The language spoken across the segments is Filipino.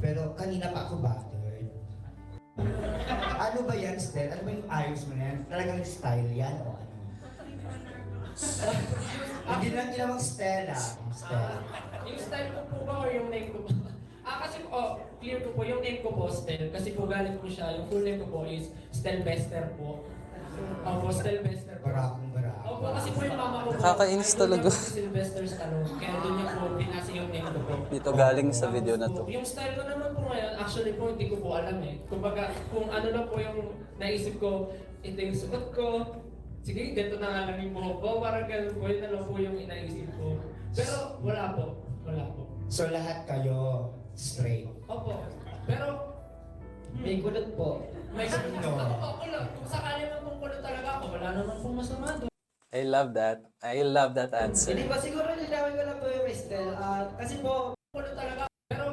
pero kanina pa ako battered. Ano ba yan, Stel? Ano ba yung ayos mo na yan? Talagang style yan o ano? Hindi lang ginawang Stella. Stella. Yung style ko po ba or yung name ko po? Kasi clear ko po, yung name ko po, Stel. Kasi po galing po siya, yung full name ko po is Stel Bester po. Opo, Stel Bester po. Barakong barak. Opo, kasi po yung mama ko po. Nakakainis talaga. Si Sylvester Stallone. Kaya doon niya po pinasa yung name ko po. Dito galing sa video na to. Yung style ko naman po ngayon, actually po hindi ko po alam eh. Kumbaga, kung ano lang po yung naisip ko, ito yung suot ko. Sige, ganito na nga lang yung buhok ko. Parang ganun po, yun na lang po yung inaisip ko. Pero wala po. Wala po. So lahat kayo straight. Opo. Pero, May kulot po. may ganun No. ako lang. Kung sakali man kung kulo talaga ako, wala naman pong masama doon. I love that. I love that answer. Hindi ba siguro linawin ko lang po yung Estel. Kasi po, Kulo talaga. Pero,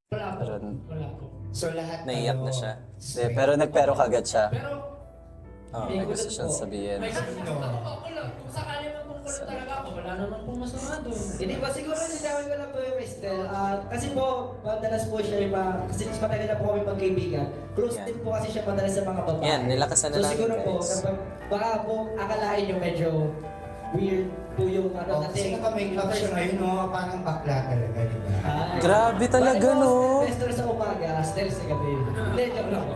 wala po. Pero- Wala po. So lahat Naiyak kayo na siya. Hindi, straight. pero nagpero kagad siya. Pero, May gusto siyang sabihin. may ganun No. ako lang. Kung sakali man kung kulo talaga ako, wala naman pong masama doon. hindi ba siguro linawin ko lang po yung Estel. Kasi po, madalas po siya yung mga, kasi mas matagal na po kami magkaibigan. Close Yan. din po kasi siya madalas sa mga babae. Yan, nilakasan na So namin, siguro po, guys. baka po akalain nyo medyo weird po yung ano Oh, kasi naka-makeup siya ngayon, no? Parang bakla talaga, di ba? Ay. Grabe talaga, Bakit po, no? Investor sa umaga, Estel sa gabi. Hindi, joke lang po.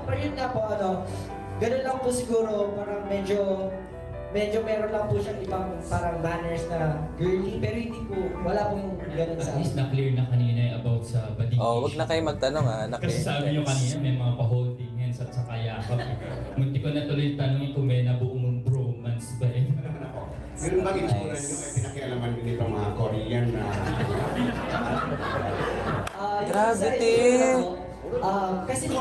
Pero yun nga po, ganun lang po siguro, parang medyo meron lang po siyang ibang parang manners na girly, pero hindi po, wala pong ganun sa At least na-clear na kanina about sa body Oh, wag na kayo magtanong ha. Kasi sabi nyo kanina may mga pa-holding hands at saka yakap. Munti ko na tuloy tanongin kung may nabuong bromance ba eh. Ganun ba itsura nyo ay pinakialaman din itong mga Korean na Yung Grabe, sa Tim. itsura po, kasi po,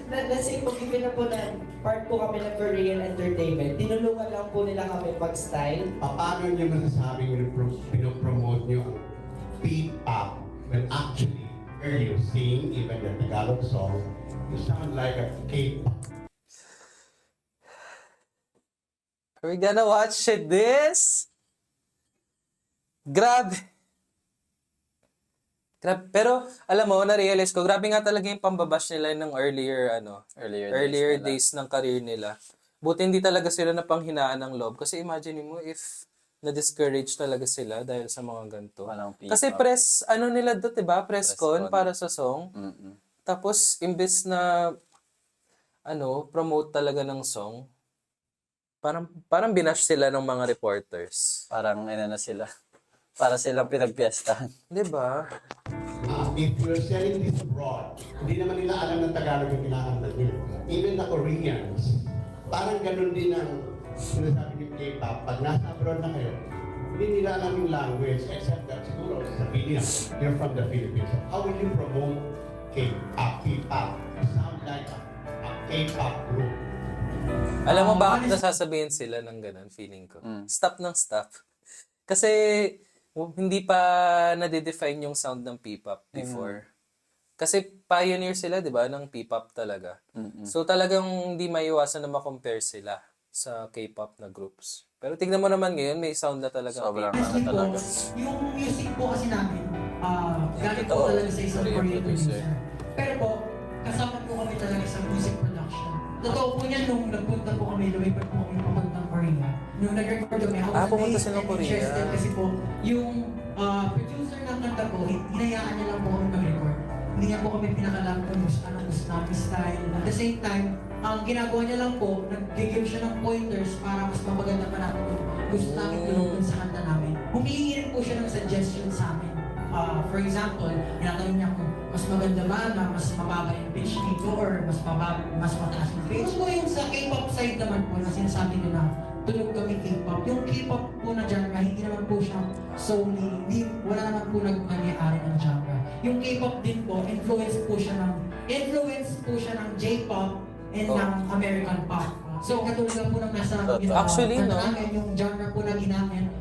let's say, kung given na po na part po kami ng Korean entertainment, tinulungan lang po nila kami pag-style. paano nyo masasabing pinopromote nyo ang P-pop when actually earlier sing even the Tagalog song, you sound like a K-pop. Are we gonna watch this? Grabe. Pero, alam mo, na-realize ko, grabe nga talaga yung pambabash nila ng earlier days ng career nila. Buti hindi talaga sila napanghinaan ng loob. Kasi imagine mo if na-discourage talaga sila dahil sa mga ganito. Kasi nila doon, diba? Press con para sa song. Tapos, imbes na, promote talaga ng song, parang binash sila ng mga reporters. Parang na sila. Para silang pinagpiestahan. Diba? If you're selling this abroad, hindi naman nila alam ng Tagalog yung kinakanta nila. Even the Koreans, parang ganun din ang sinasabi ng K-pop. Pag nasa abroad na kayo, hindi nila alam yung language except that siguro sabihin niya, you're from the Philippines. So how will you promote K-pop? You sound like a K-pop group. Alam mo bakit nasasabihin sila ng ganun, feeling ko? Stop ng stop. Kasi hindi pa nade-define yung sound ng P-pop before. Kasi pioneer sila, di ba, ng P-pop talaga. So talagang hindi maiwasan na ma-compare sila sa K-pop na groups. Pero tignan mo naman ngayon, may sound na talaga. Sobrang Kasi po, talaga. yung music po kasi namin, galing po Totoo. talaga sa isang Korean Korean producer. producer. Pero po, kasama po kami talaga sa music production. Totoo po yan nung nagpunta po kami, lumipat po kami papuntang Korea. Nung nag-record kami, I was pumunta amazed silang and Korea. interested kasi po, yung producer ng kanta po, hinayaan niya lang po kami mag-record. Hindi niya po kami pinakalam kung anong gusto namin style. At the same time, ang ginagawa niya lang po, nag-give siya ng pointers para mas mapaganda pa namin yung gusto namin tulungan sa kanta namin. Humihingi rin po siya ng suggestion sa amin. For example, tinatanong niya kung mas maganda ba na mas mababa yung pitch dito or mas mataas yung pitch. Kung yung sa K-pop side naman po na sinasabi nila, tunog kami K-pop. Yung K-pop po na genre, hindi naman po siya solely, wala naman po nag-ari ng genre. Yung K-pop din po, influence po siya ng J-pop and ng American pop. So katulad lang po ng nasa Actually, no? namin, yung genre po na ginamit,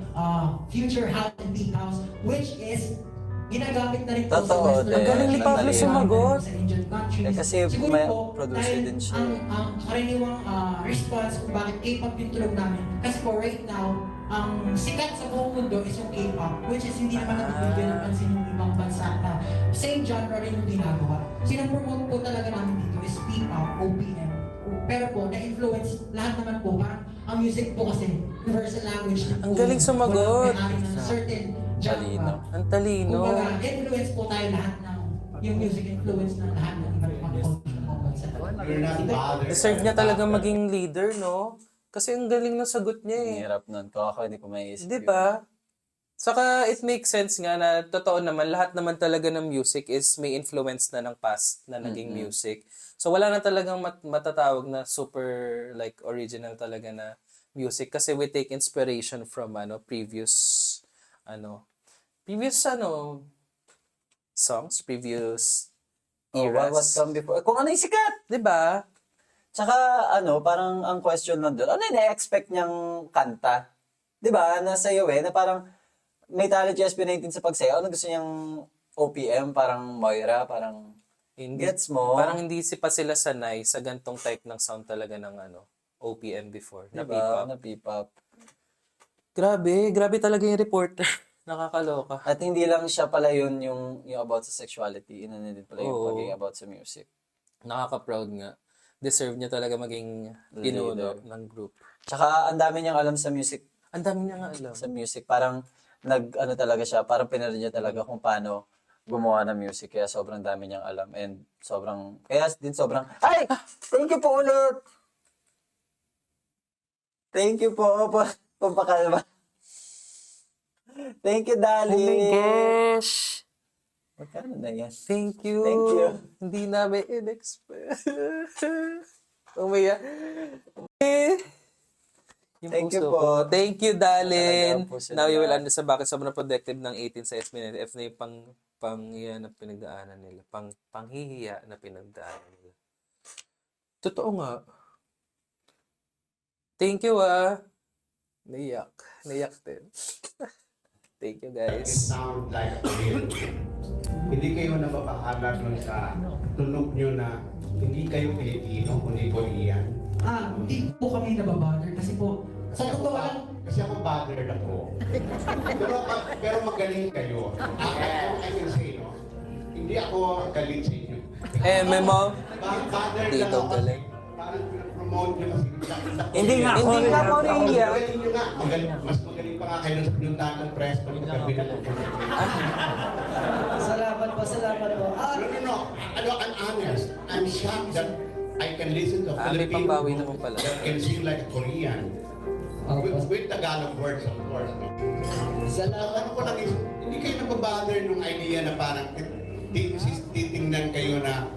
future house and deep house, which is ginagamit na rin po Totoo, Western din. Ang galing ni culture, Pablo ginagamit sumagot. sa Indian countries. Eh, kasi Siguro may po, producer dahil din siya. ang karaniwang response kung bakit K-pop yung tunog namin, kasi po right now, ang sikat sa buong mundo is yung K-pop, which is hindi naman nabibigyan ng pansin yung ibang bansa na same genre rin yung ginagawa. Sinapromote po talaga namin dito is P-pop, OPM. Pero po, na-influence lahat naman po. Parang ang music po kasi, universal language. na Ang po. galing sumagot. Walang may-ari ng certain Talino. genre. Ang talino. Kumbaga, influence po tayo lahat ng, yung music influence ng lahat ng iba't ibang culture ng bansa. You're not bothered. Deserve niya talaga maging leader, no? Kasi ang galing ng sagot niya Ang eh. hirap nun. Kung ako, hindi ko maiisip Di ba? Saka it makes sense nga na totoo naman, lahat naman talaga ng music is may influence na ng past na naging music. So wala na talagang matatawag na super like original talaga na music kasi we take inspiration from previous songs, previous Era, what eras. come before. Kung ano yung sikat! 'Di ba? Tsaka, parang ang question nun doon, ano yung na-expect niyang kanta? Di ba? Nasa iyo na parang may talent yung SB19 sa pagsayaw. Ano gusto niyang OPM? Parang Moira? Parang Hindi, gets mo? parang hindi pa sila sanay sa gantong type ng sound talaga ng OPM before, na diba? P-pop. Na P-pop. Grabe talaga yung reporter. Nakakaloka. At hindi lang siya pala yun yung about sa sexuality. Yun din pala yung Oo. pagiging about sa music. Nakaka-proud nga. Deserve niya talaga maging pinuno Leader. ng group. Tsaka, ang dami niyang alam sa music. Ang dami niya nga alam. Sa music. Parang, talaga siya. Parang pinanood niya talaga kung paano gumawa ng music. Kaya sobrang dami niyang alam. And kaya din sobrang, ay! Thank you po ulit! Thank you po. Pampakalma. Thank you, Oh my darling. gosh! Magkano na yan? Thank you. Thank you. Hindi namin in-expect. Oh my God. Yung Thank you puso po. ko. Thank you, darling. Talaga, puso Now you will nila. understand bakit sobrang protective ng 18 sa SB9F na yung panghiya na pinagdaanan nila. Panghihiya na pinagdaanan nila. Totoo nga. Thank you, Naiyak. Naiyak din. Thank you, It guys. sound like a real. Hindi kayo nababahala dun sa tunog nyo na hindi kayo Pilipino, kundi Korean. Hindi po kami nababother kasi po, sa totoo lang, Kasi ako bothered ako. pero magaling kayo. I can say, no? Hindi ako galing sa inyo. Memo. Bakit bothered Dito, lang ako kasi galing. parang pinapromote nyo kasi Hindi nga ako. Hindi nga ako naiiyak. Magaling nyo nga. Mas magaling pa nga kayo sa pinuntahan ng press pag gabi na po. Salamat po. No. I'm honest. I'm shocked that I can listen to a May Filipino pambawi group naman pala. that can sing like a Korean. With Tagalog words, of course. No? Ano ko lang is, hindi kayo nababother nung idea na parang titingnan kayo na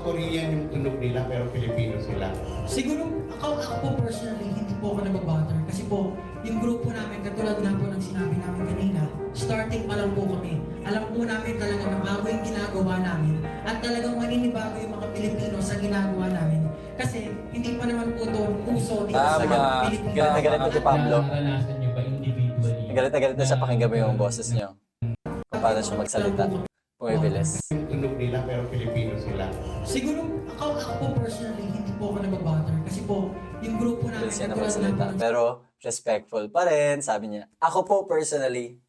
Korean yung tunog nila pero Filipino sila. siguro ako po personally, hindi po ako nababother kasi po, yung grupo namin, katulad nga po ng sinabi namin kanina, starting pa lang po kami. Alam po namin talaga na bago yung ginagawa namin at talagang maninibago yung mga Pilipino sa ginagawa namin. Kasi hindi pa naman po ito uso dito sa Tama. Pilipinas. Galit na galit na si Pablo. Naranasan niyo ba individually? Galit na siya pakinggan mo yung boses niyo. Kung paano siya magsalita. Pumibilis. Yung tunog nila pero Filipino sila. Siguro ako po personally, hindi po ako nababother kasi po, yung grupo namin, Bilis siya na katulad nga po magsalita. ng Pero respectful pa rin, sabi niya. Ako po personally.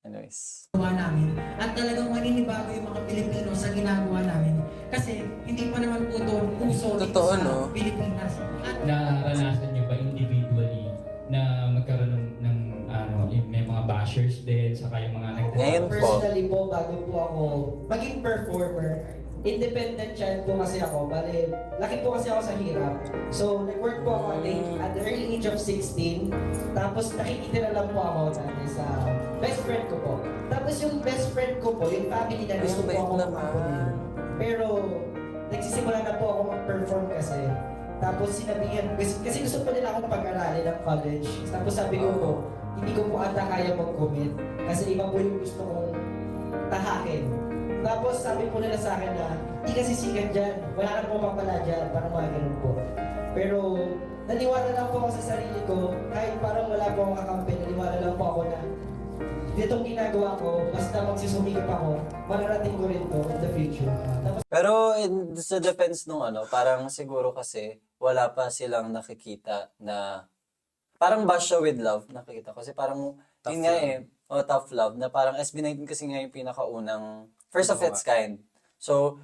Anyways. ginagawa namin at talagang maninibago yung mga Pilipino sa ginagawa namin kasi hindi pa naman po ito uso dito Totoo, sa no? Pilipinas. At Naranasan niyo ba individually na magkaroon ng may mga bashers din, saka yung mga Ngayon po. Personally po, bago po ako maging performer, independent child po kasi ako. Bale, laki po kasi ako sa hirap. So, nag-work po ako at the early age of 16. Tapos, nakikitira lang po ako dati sa best friend ko po. Tapos, yung best friend ko po, yung family na gusto po bait ako naman. mag-perform. Pero, nagsisimula na po ako mag-perform kasi. Tapos, sinabihan, kasi gusto po nila akong pag-aralin ng college. Tapos, sabi ko po, hindi ko po ata kaya mag-commit. Kasi iba po yung gusto kong tahakin. Tapos sabi po nila sa akin na, hindi kasi sikat dyan, wala ka po mapala dyan, parang mga ganun po. Pero naniwala lang po ako sa sarili ko, kahit parang wala po akong kakampi, naniwala lang po ako na itong ginagawa ko, basta magsusumikip ako, mararating ko rin to in the future. Tapos Pero sa defense nung parang siguro kasi wala pa silang nakikita na parang bash siya with love, nakikita ko. Kasi parang, Tough yun nga love. tough love, na parang SB19 kasi nga yung pinakaunang First of its kind. So,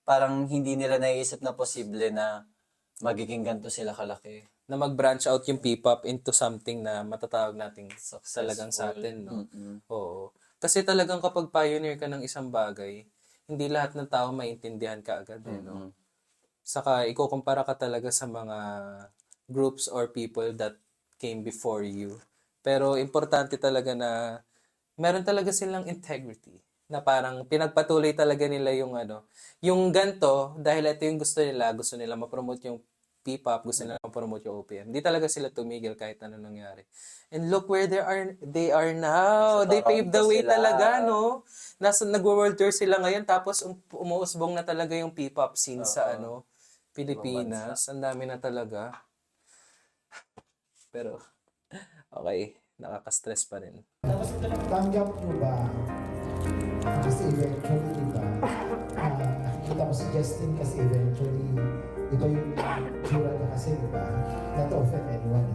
parang hindi nila naiisip na posible na magiging ganito sila kalaki. Na mag-branch out yung P-pop into something na matatawag nating talagang sa atin, no? Oo. Kasi talagang kapag pioneer ka ng isang bagay, hindi lahat ng tao maintindihan ka agad, no? Saka ikukumpara ka talaga sa mga groups or people that came before you. Pero importante talaga na meron talaga silang integrity. Na parang pinagpatuloy talaga nila yung yung ganto, dahil ito yung gusto nila ma-promote yung P-pop, gusto nila ma-promote yung OPM. Hindi talaga sila tumigil kahit ano nangyari. And look where they are now. Nasa They paved the Toronto way sila. talaga, no? Nag-world tour sila ngayon, tapos umuusbong na talaga yung P-pop scene sa Pilipinas. Ang dami na talaga. Pero, okay, nakaka-stress pa rin. Tanggap mo ba? Kasi eventually, di ba? Nakikita ko si Justin kasi eventually, ito yung tsura niya kasi, di ba? Not to offend anyone.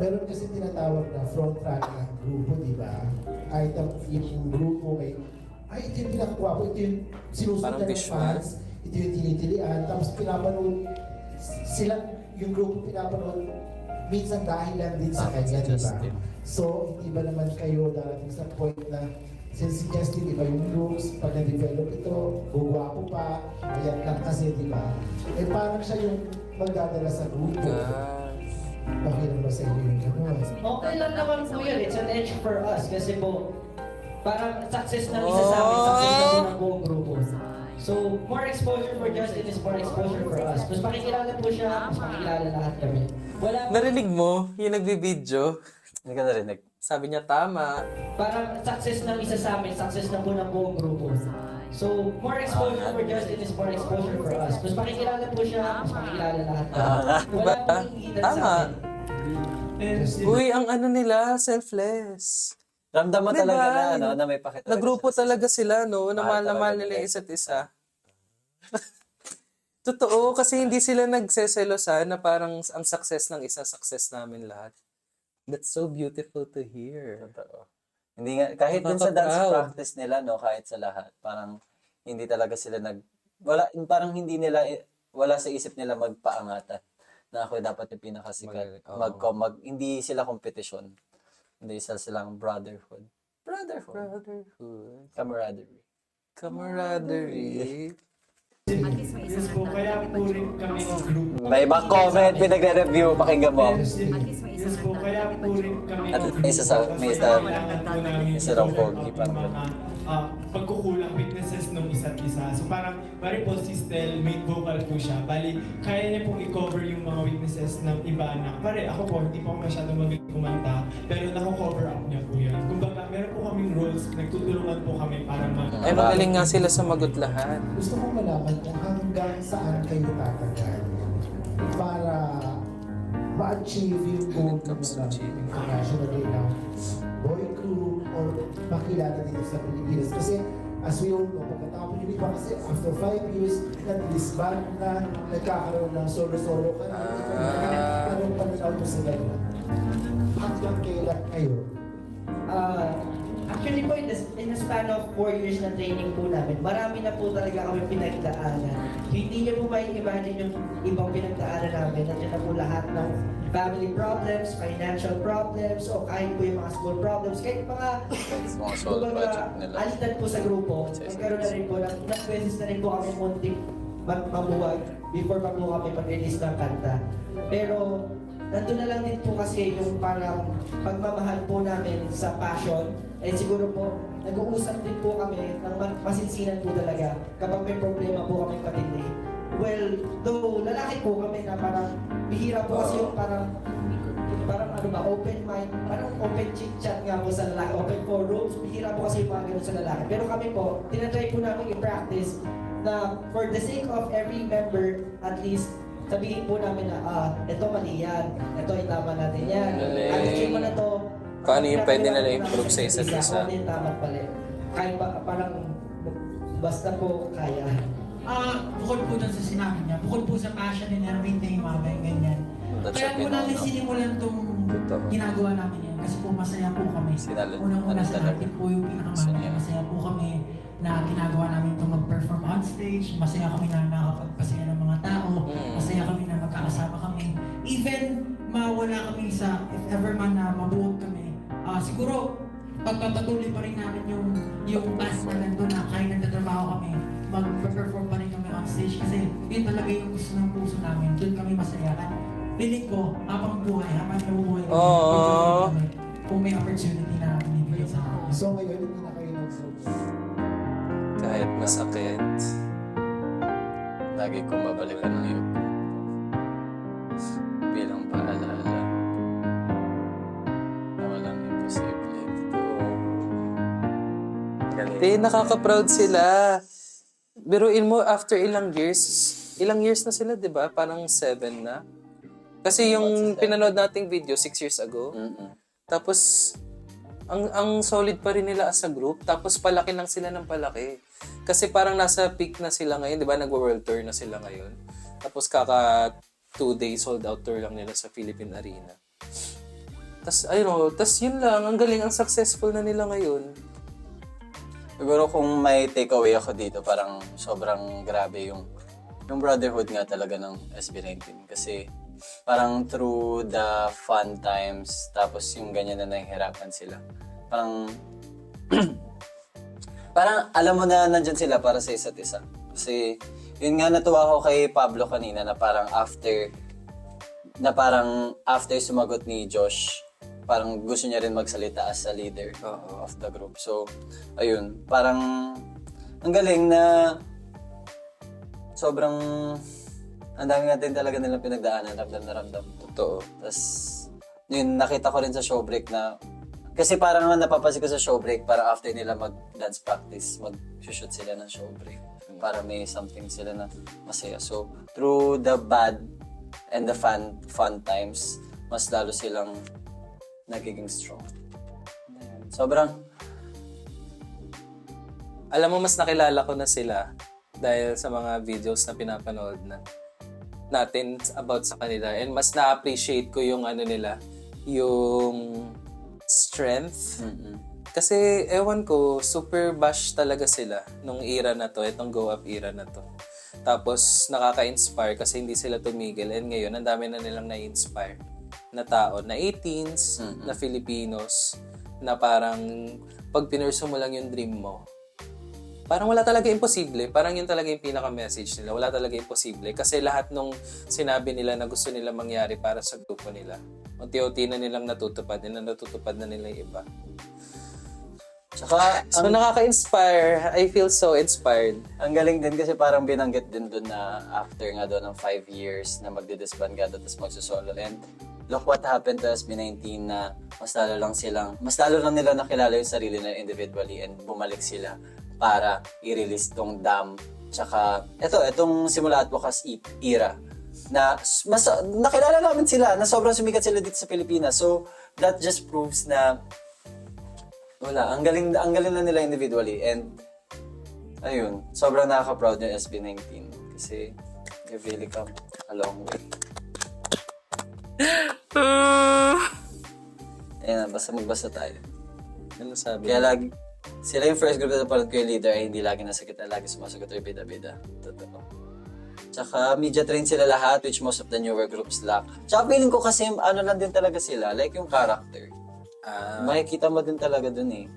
Meron kasi tinatawag na front runner ng grupo, di ba? Kahit yung grupo may, ito yung pinakagwapo, ito yung sinusunod Parang ng visual. fans, ito yung tinitilian, tapos pinapanood, sila, yung grupo pinapanood, minsan dahil lang din sa kanya, di ba? Justin. So, hindi ba naman kayo darating sa point na since si Justin, di ba yung looks, pag na-develop ito, gugwapo pa, ayan lang kasi, di ba? Eh parang siya yung magdadala sa grupo. Okay lang ba sa inyo yung gano'n? Okay lang naman po yun. It's an edge for us. Kasi po, parang success ng isa sa amin, success na po ng buong grupo. So, more exposure for Justin is more exposure for us. Mas makikilala po siya, mas makikilala lahat kami. Wala po, Narinig mo yung nagbibideo? Hindi ka narinig. Sabi niya, tama. parang success ng isa sa amin, success na po ng buong grupo. So, more exposure for Justin is more exposure for us. Mas makikilala po siya, mas makikilala lahat kami. Wala Diba? po hingitan sa Tama. amin. Uy, ang nila, selfless. Ramdam mo Diba? talaga na may pakita. Nagrupo talaga sila, no? Na mahal na Mahal mahal talaga nila nila yung isa't isa. Totoo, kasi hindi sila nagseselosan na parang ang success ng isa, success namin lahat. That's so beautiful to hear. Totoo. Hindi nga, kahit din sa dance Nakaka-proud. practice nila, no, kahit sa lahat, parang hindi talaga sila parang hindi nila, wala sa isip nila magpaangatan na ako dapat yung pinakasikat. Magaling, oo. Hindi sila kompetisyon. Hindi silang brotherhood. Brotherhood. Camaraderie. Camaraderie. Yes po, kaya po rin kami group. May ibang comment, pinagre-review, pakinggan mo. Yes po, kaya po rin kami At group. may isa sa- may Kasi isa- kailangan po namin isa raw i-develop pogi, yung parang mga pagkukulang, weaknesses ng isa't isa. So parang, bali po si Stel, main vocal po siya. Bali, kaya niya pong i-cover yung mga weaknesses ng iba na, pare, ako po, hindi po ako masyadong magaling kumanta, pero nako-cover up niya po yun. Kumbaga, meron po kaming roles, nagtutulungan po kami para Ay, magaling nga sila sumagot lahat. Gusto kong malaman kung hanggang saan kayo tatagal para ma-achieve yung goal When it comes to ng achieving. internationally ng boy group or makilala dito sa Pilipinas. Kasi as we all know, pagkatapos yung iba kasi after 5 years, nag-disband na, nagkakaroon ng solo-solo ka na. Anong pananaw mo sa gano'n? Hanggang kailan kayo? Actually po, in the span of 4 years na training po namin, marami na po talaga kami pinagdaanan. Hindi niyo po mai-imagine yung ibang pinagdaanan namin. Nandiyan na po lahat ng family problems, financial problems, o kahit po yung mga school problems, kahit mga Mga solo project nila. alitan po sa grupo, nagkaroon na rin po, ng beses na rin po kami muntik mabuwag before pa po kami mag-release ng kanta. Pero nandun na lang din po kasi yung parang pagmamahal po namin sa passion. Eh siguro po, nag-uusap din po kami ng masinsinan po talaga kapag may problema po kami katindi. Well, though lalaki po kami na parang bihira po kasi yung parang ano ba, open mind, parang open chit-chat nga po sa lalaki, open forums, bihira po kasi yung mga ganun sa lalaki. Pero kami po, tinatry po namin i-practice na for the sake of every member, at least sabihin po namin na, ito mali yan, ito itama natin yan. Galing. At achieve mo na to. Paano yung pwede nila improve sa isa't isa? Ano yung tama pala. Kahit parang basta po kaya. Bukod po dun sa sinabi niya, bukod po sa passion and everything, mga ganyan. That's Kaya what po namin pinauno. sinimulan itong Totoo. ginagawa namin yan kasi po masaya po kami. Sinalo- Unang-una ano sa talaga? atin po yung pinakamahalaga, masaya po kami na ginagawa namin itong mag-perform on stage. Masaya kami na nakakapagpasaya ng mga tao. Masaya kami na magkakasama kami. Even mawala kami sa, if ever man na mabuog kami, siguro pagpapatuloy pa rin namin yung band na nandun na kahit nagtatrabaho kami, mag-perform pa rin kami on stage kasi yun talaga yung gusto ng puso namin. Doon kami masaya. At feeling ko, habang nabubuhay kami, kami, kung may opportunity na binibigay sa amin. So ngayon, hindi na kayo nag-search. Kahit masakit, Lagi kong babalikan ng iyo. Bilang paalala na walang imposible. nakaka-proud sila. Biruin mo, after ilang years na sila, di ba? Parang 7 na. Kasi yung pinanood nating video 6 years ago. Tapos, ang solid pa rin nila as a group. Tapos, palaki lang sila ng palaki. Kasi parang nasa peak na sila ngayon, di ba? Nag-world tour na sila ngayon. Tapos, 2 days sold out tour lang nila sa Philippine Arena. Tapos, yun lang. Ang galing, ang successful na nila ngayon. Siguro kung may takeaway ako dito, parang sobrang grabe yung brotherhood nga talaga ng SB19. Kasi parang through the fun times, tapos yung ganyan na nahihirapan sila. Parang, parang alam mo na nandyan sila para sa isa't isa. Kasi yun nga natuwa ko kay Pablo kanina na parang after sumagot ni Josh, parang gusto niya rin magsalita as a leader of the group. So, ayun, parang ang galing na sobrang ang dami natin talaga nilang pinagdaanan, ramdam na ramdam. Totoo. Tapos, yun, nakita ko rin sa showbreak na, kasi parang napapansin ko sa showbreak, parang after nila mag-dance practice, mag-shoot sila ng showbreak. Para may something sila na masaya. So, through the bad and the fun times, mas lalo silang nagiging strong. Sobrang... Alam mo, mas nakilala ko na sila dahil sa mga videos na pinapanood natin about sa kanila. And mas na-appreciate ko yung nila, yung strength. Kasi, ewan ko, super bash talaga sila nung era na to, itong Go Up era na to. Tapos, nakaka-inspire kasi hindi sila tumigil. And ngayon, ang dami na nilang na-inspire na tao, na 18s, na Filipinos, na parang pag pinursu mo lang yung dream mo, parang wala talaga imposible. Parang yun talaga yung pinaka-message nila. Wala talaga imposible. Kasi lahat nung sinabi nila na gusto nila mangyari para sa grupo nila, unti-unti na nilang natutupad na nila yung iba. Tsaka, So nakaka-inspire. I feel so inspired. ang galing din kasi parang binanggit din doon na after nga doon ng 5 years na magdi-disband ka tapos magsusolo. And look what happened to SB19 na mas lalo lang nila nakilala yung sarili nila individually and bumalik sila para i-release tong Damn. Tsaka, etong Simula at Wakas era na mas nakilala namin sila na sobrang sumikat sila dito sa Pilipinas. So, that just proves na ang galing na nila individually and ayun, sobrang nakaka-proud yung SB19 kasi they've really come a long way. Ayun na, basta magbasa tayo. Ano sabi? Kaya sila yung first group na napanood ko yung leader ay hindi lagi nasakit na lagi sumasagot o bida-bida. Totoo. Tsaka media trained sila lahat which most of the newer groups lack. Tsaka feeling ko kasi lang din talaga sila, like yung character. Makikita mo din talaga dun eh.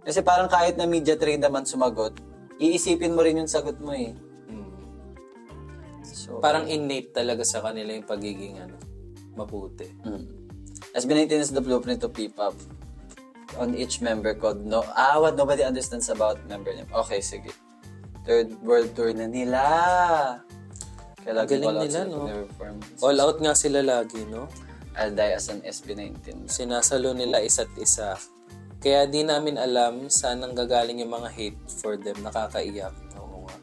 Kasi parang kahit na media trained naman sumagot, iisipin mo rin yung sagot mo eh. So, Parang innate talaga sa kanila yung pagiging mabuti. SB19 is the blueprint to P-pop. On each member code, what nobody understands about member name. Okay, sige. Third world tour na nila. Kaya lagi Galing all out nila, sila no? pag nag-perform. All out nga sila lagi, no? I'll die as an SB19. Sinasalo nila isa't isa. Kaya di namin alam saan ang gagaling yung mga hate for them. Nakakaiyak. Oo nga.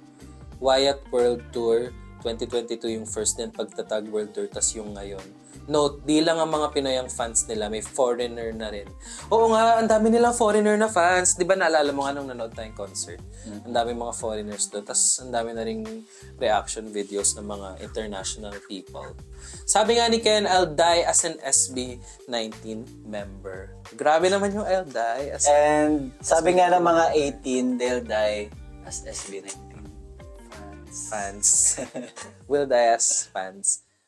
Wyatt World Tour 2022 yung first, then pagtatag World Tour, tas yung ngayon. note, di lang ang mga Pinoy ang fans nila, may foreigner na rin. Oo nga, ang dami nilang foreigner na fans. Di ba naalala mo nga nung nanood tayong concert? Ang dami mga foreigners doon. Tapos ang dami na ring reaction videos ng mga international people. Sabi nga ni Ken, I'll die as an SB19 member. Grabe naman yung I'll die as And sabi nga ng mga 18, they'll die as SB19 fans. fans. Will die as fans.